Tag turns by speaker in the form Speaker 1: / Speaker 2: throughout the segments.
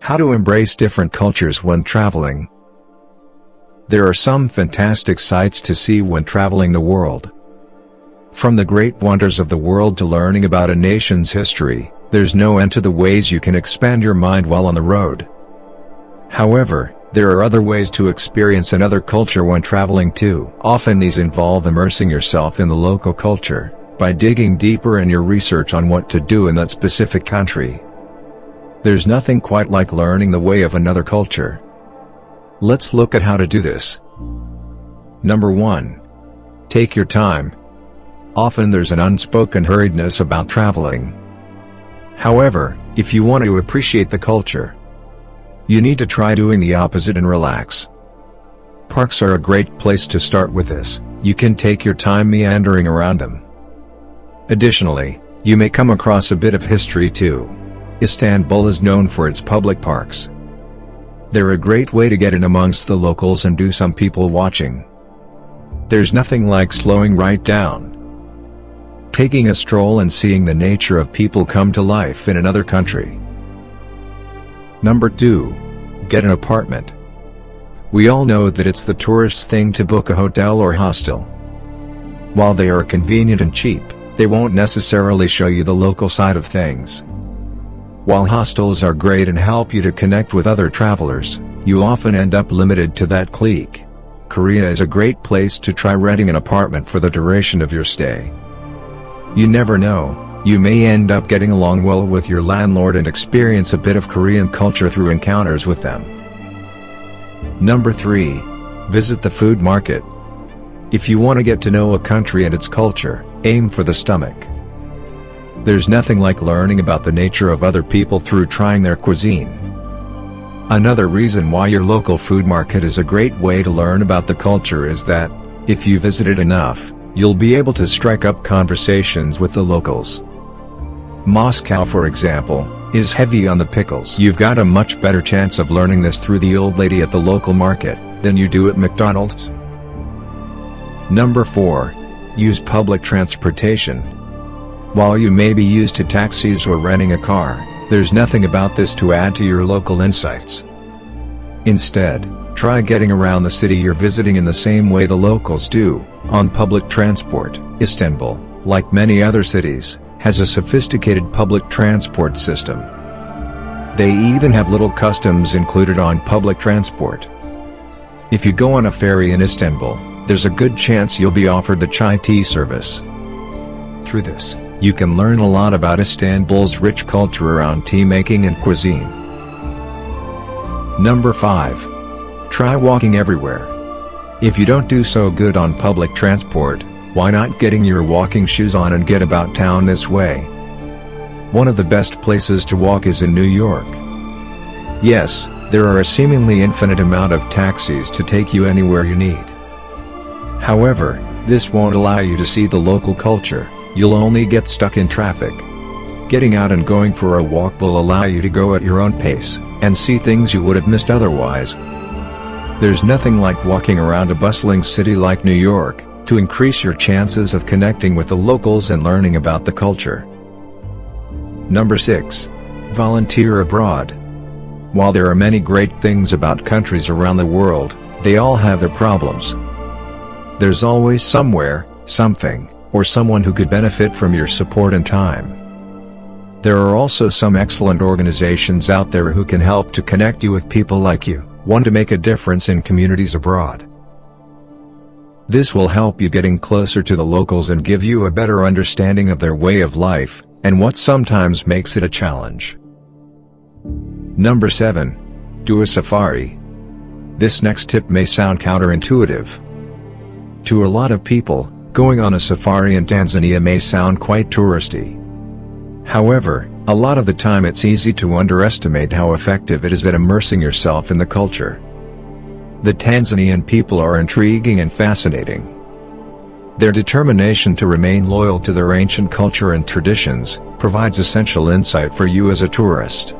Speaker 1: How to embrace different cultures when traveling. There are some fantastic sights to see when traveling the world. From the great wonders of the world to learning about a nation's history, there's no end to the ways you can expand your mind while on the road. However, there are other ways to experience another culture when traveling too. Often these involve immersing yourself in the local culture, by digging deeper in your research on what to do in that specific country. There's nothing quite like learning the way of another culture. Let's look at how to do this. Number 1. Take your time. Often there's an unspoken hurriedness about traveling. However, if you want to appreciate the culture, you need to try doing the opposite and relax. Parks are a great place to start with this. You can take your time meandering around them. Additionally, you may come across a bit of history too. Istanbul is known for its public parks. They're a great way to get in amongst the locals and do some people watching. There's nothing like slowing right down, taking a stroll and seeing the nature of people come to life in another country. Number 2. Get an apartment. We all know that it's the tourist thing to book a hotel or hostel. While they are convenient and cheap, they won't necessarily show you the local side of things. While hostels are great and help you to connect with other travelers, you often end up limited to that clique. Korea is a great place to try renting an apartment for the duration of your stay. You never know, you may end up getting along well with your landlord and experience a bit of Korean culture through encounters with them. Number 3. Visit the food market. If you want to get to know a country and its culture, aim for the stomach. There's nothing like learning about the nature of other people through trying their cuisine. Another reason why your local food market is a great way to learn about the culture is that, if you visit it enough, you'll be able to strike up conversations with the locals. Moscow, for example, is heavy on the pickles. You've got a much better chance of learning this through the old lady at the local market than you do at McDonald's. Number 4. Use public transportation. While you may be used to taxis or renting a car, there's nothing about this to add to your local insights. Instead, try getting around the city you're visiting in the same way the locals do, on public transport. Istanbul, like many other cities, has a sophisticated public transport system. They even have little customs included on public transport. If you go on a ferry in Istanbul, there's a good chance you'll be offered the chai tea service. Through this, you can learn a lot about Istanbul's rich culture around tea making and cuisine. Number 5. Try walking everywhere. If you don't do so good on public transport, why not getting your walking shoes on and get about town this way? One of the best places to walk is in New York. Yes, there are a seemingly infinite amount of taxis to take you anywhere you need. However, this won't allow you to see the local culture. You'll only get stuck in traffic. Getting out and going for a walk will allow you to go at your own pace, and see things you would have missed otherwise. There's nothing like walking around a bustling city like New York, to increase your chances of connecting with the locals and learning about the culture. Number 6. Volunteer abroad. While there are many great things about countries around the world, they all have their problems. There's always somewhere, something, or someone who could benefit from your support and time. There are also some excellent organizations out there who can help to connect you with people like you want to make a difference in communities abroad. This will help you getting closer to the locals and give you a better understanding of their way of life, and what sometimes makes it a challenge. Number 7. Do a safari. This next tip may sound counterintuitive. To a lot of people, going on a safari in Tanzania may sound quite touristy. However, a lot of the time it's easy to underestimate how effective it is at immersing yourself in the culture. The Tanzanian people are intriguing and fascinating. Their determination to remain loyal to their ancient culture and traditions provides essential insight for you as a tourist.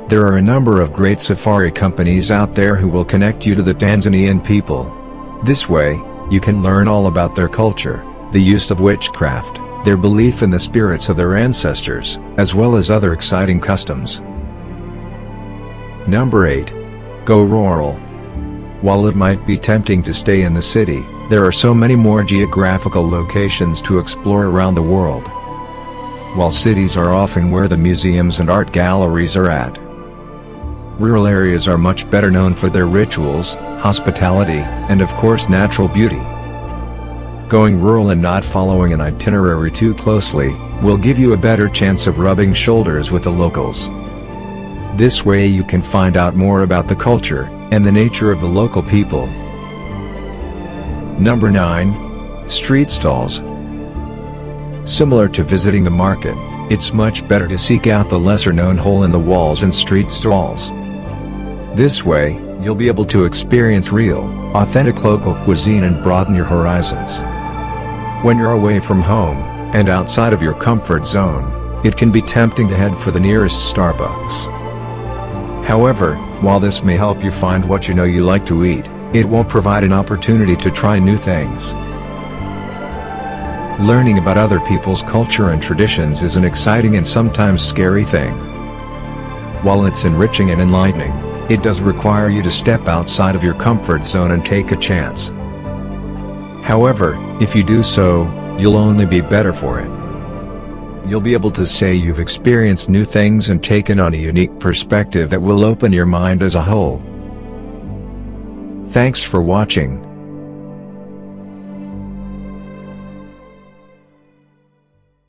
Speaker 1: There are a number of great safari companies out there who will connect you to the Tanzanian people. This way, you can learn all about their culture, the use of witchcraft, their belief in the spirits of their ancestors, as well as other exciting customs. Number 8. Go rural. While it might be tempting to stay in the city, there are so many more geographical locations to explore around the world. While cities are often where the museums and art galleries are at, rural areas are much better known for their rituals, hospitality, and of course natural beauty. Going rural and not following an itinerary too closely will give you a better chance of rubbing shoulders with the locals. This way you can find out more about the culture and the nature of the local people. Number 9. Street stalls. Similar to visiting the market, it's much better to seek out the lesser-known hole-in-the-walls and street stalls. This way, you'll be able to experience real, authentic local cuisine and broaden your horizons. When you're away from home, and outside of your comfort zone, it can be tempting to head for the nearest Starbucks. However, while this may help you find what you know you like to eat, it won't provide an opportunity to try new things. Learning about other people's culture and traditions is an exciting and sometimes scary thing. While it's enriching and enlightening, it does require you to step outside of your comfort zone and take a chance. However, if you do so, you'll only be better for it. You'll be able to say you've experienced new things and taken on a unique perspective that will open your mind as a whole. Thanks for watching.